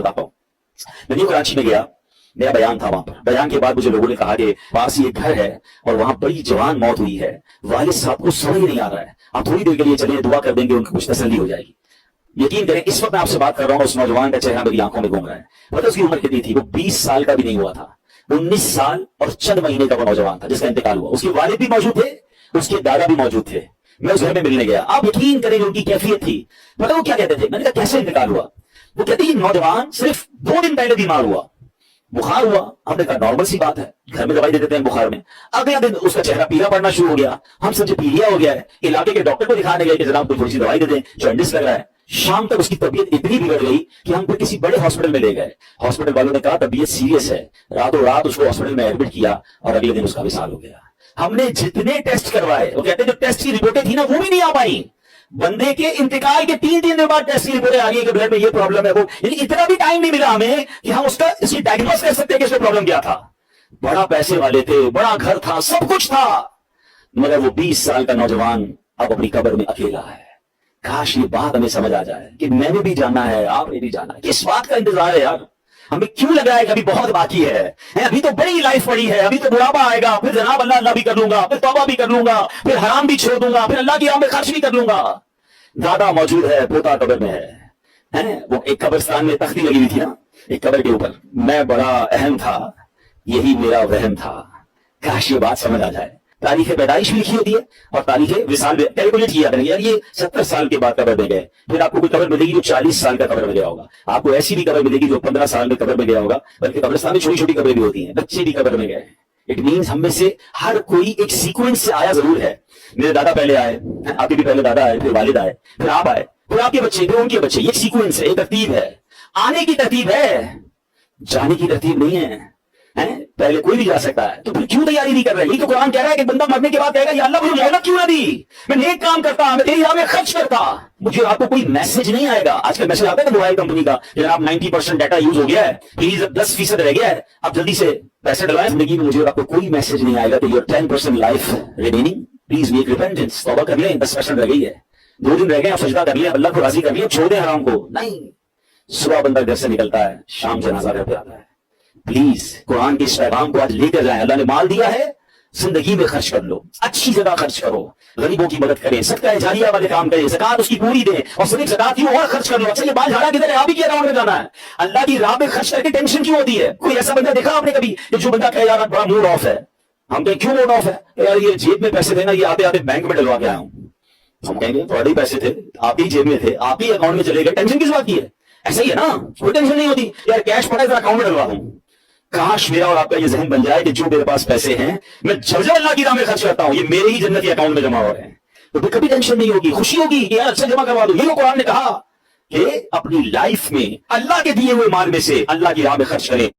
बताता हूँ। मैं न्यू कराची में गया, मेरा बयान था वहां पर। बयान के बाद मुझे लोगों ने कहा कि पास ही एक घर है और वहां बड़ी जवान मौत हुई है, वालिद साहब को समझ नहीं आ रहा है, आप थोड़ी देर के लिए चलिए, दुआ कर देंगे, उनको कुछ तसल्ली हो जाएगी। यकीन करें, इस वक्त मैं आपसे बात कर रहा हूँ, उस नौजवान का चेहरा मेरी आंखों में घूम रहा है। पता उसकी उम्र कितनी थी? वो 20 साल का भी नहीं हुआ था, 19 साल और चंद महीने का वो नौजवान था जिसका इंतकाल हुआ। उसके वालिद भी मौजूद थे, उसके दादा भी मौजूद थे। मैं उस घर में मिलने गया। आप यकीन करें उनकी कैफियत थी। पता वो क्या कहते थे? मैंने कहा कैसे इंतकाल हुआ? वो कहते हैं नौजवान सिर्फ 2 दिन पहले बीमार हुआ, बुखार हुआ। हमने कहा नॉर्मल सी बात है, घर में दवाई दे देते हैं बुखार में। अगले दिन उसका चेहरा पीला पड़ना शुरू हो गया। हम समझे पीलिया हो गया है, इलाके के डॉक्टर को दिखाने गए कि जनाब कोई थोड़ी सी दवाई दे दें, जॉन्डिस लग रहा है। शाम तक उसकी तबीयत इतनी बिगड़ गई कि हम फिर किसी बड़े हॉस्पिटल में ले गए। हॉस्पिटल वालों ने कहा तबीयत सीरियस है, रातों रात उसको हॉस्पिटल में एडमिट किया और अगले दिन उसका विसाल हो गया। हमने जितने टेस्ट करवाए, वो कहते हैं जो टेस्ट की रिपोर्टें थी ना वो भी नहीं आ पाई। बंदे के इंतकाल के 3 दिन बाद टेस्ट की रिपोर्टें आ गई कि ब्लड में ये प्रॉब्लम है, वो, यानी इतना भी टाइम नहीं मिला हमें कि हम उसका इसकी डायग्नोस कर सकते हैं कि इसमें प्रॉब्लम क्या था। बड़ा पैसे वाले थे, बड़ा घर था, सब कुछ था, मगर वो 20 साल का नौजवान अब अपनी कब्र में अकेला है। काश ये बात हमें समझ आ जाए कि मैंने भी जाना है, आपने भी जाना है। किस बात का इंतजार है यार? हमें क्यों लग रहा है कि अभी बहुत बाकी है? अभी तो बड़ी लाइफ पड़ी है, अभी तो बुढ़ापा आएगा, फिर जनाब अल्लाह अल्लाह भी कर लूंगा, फिर तौबा भी कर लूंगा, फिर हराम भी छोड़ दूंगा, फिर अल्लाह की राह में खर्च भी कर लूंगा। दादा मौजूद है, पोता कब्र में है। वो एक कब्रिस्तान में तख्ती लगी हुई थी ना, एक कब्र के ऊपर, मैं बड़ा अहम था, यही मेरा वहम था। काश ये बात समझ आ जाए। तारीख पैदाइश भी लिखी होती है और तारीख विसाल भी कैलकुलेट किया करेंगे, यार ये 70 साल के बाद कब्र में गए, फिर आपको कोई कब्र मिलेगी जो 40 साल का कब्र में गया होगा, आपको ऐसी भी कब्र मिलेगी जो 15 साल में कब्र में गया होगा, बल्कि कब्रिस्तान में छोटी छोटी कब्रें भी होती हैं, बच्चे भी कब्र में गए। इट मीन्स हम में से हर कोई एक सीक्वेंस से आया जरूर है। मेरे दादा पहले आए, आपके भी पहले दादा आए, फिर वालिद आए, फिर आप आए, फिर आपके बच्चे, फिर उनके बच्चे। ये सीक्वेंस है, एक तरतीब है। आने की तरतीब है, जाने की तरतीब नहीं है। पहले कोई भी जा सकता है, तो फिर क्यों तैयारी नहीं कर रहे? ये तो कुरान कह रहा है कि बंदा मरने के बाद कहेगा या अल्लाह मुझे मोहलत क्यों ना दी, मैं नेक काम करता, मैं तेरी राह में खर्च करता, मुझे आपको कोई मैसेज नहीं आएगा। आजकल मैसेज आता है ना मोबाइल कंपनी का, जनाब 90% डाटा यूज हो गया है, प्लीज 10% रह गया है, आप जल्दी से पैसे डलवाएं जिंदगी में। मुझे आपको कोई मैसेज नहीं आएगा कि your 10% life remaining, please make repentance, तौबा कर लें, 10% रह गई है, 2 दिन रह गए, सजदा कर लिया, अल्लाह को राजी कर लिया, छोड़ दें हराम को। नहीं, सुबह बंदा घर से निकलता है, शाम जनाजा घर पे आता है। प्लीज कुरान के इस पैगाम को आज लेकर जाएं। अल्लाह ने माल दिया है, जिंदगी में खर्च कर लो, अच्छी जगह खर्च करो, गरीबों की मदद करें, सदका जारिया वाले काम करें, ज़कात उसकी पूरी दें, और सिर्फ ज़कात की और खर्च कर लो। अच्छा ये बाल झाड़ा किधर है? आप ही के अकाउंट में जाना है। अल्लाह की राह में खर्च करके टेंशन क्यों होती है? कोई ऐसा बंदा देखा आपने कभी जो बंदा कहे यार बड़ा मूड ऑफ है? हम कहें क्यों मूड ऑफ है? यार ये जेब में पैसे थे ना, ये आते आते बैंक में डलवा के आया हूं। हम कहेंगे थोड़े ही पैसे थे, आप ही जेब में थे, आप ही अकाउंट में चले गए, टेंशन किस बात की है? ऐसा ही है ना, कोई टेंशन नहीं होती, यार कैश पड़ा है अकाउंट में डलवा दूं। काश मेरा और आपका ये जहन बन जाए कि जो मेरे पास पैसे हैं मैं जब अल्लाह की राह में खर्च करता हूं, ये मेरे ही जन्नती अकाउंट में जमा हो रहे हैं, तो फिर कभी टेंशन नहीं होगी, खुशी होगी कि यार अच्छा जमा करवा दो। ये तो कुरान ने कहा कि अपनी लाइफ में अल्लाह के दिए हुए माल में से अल्लाह की राह में खर्च करें।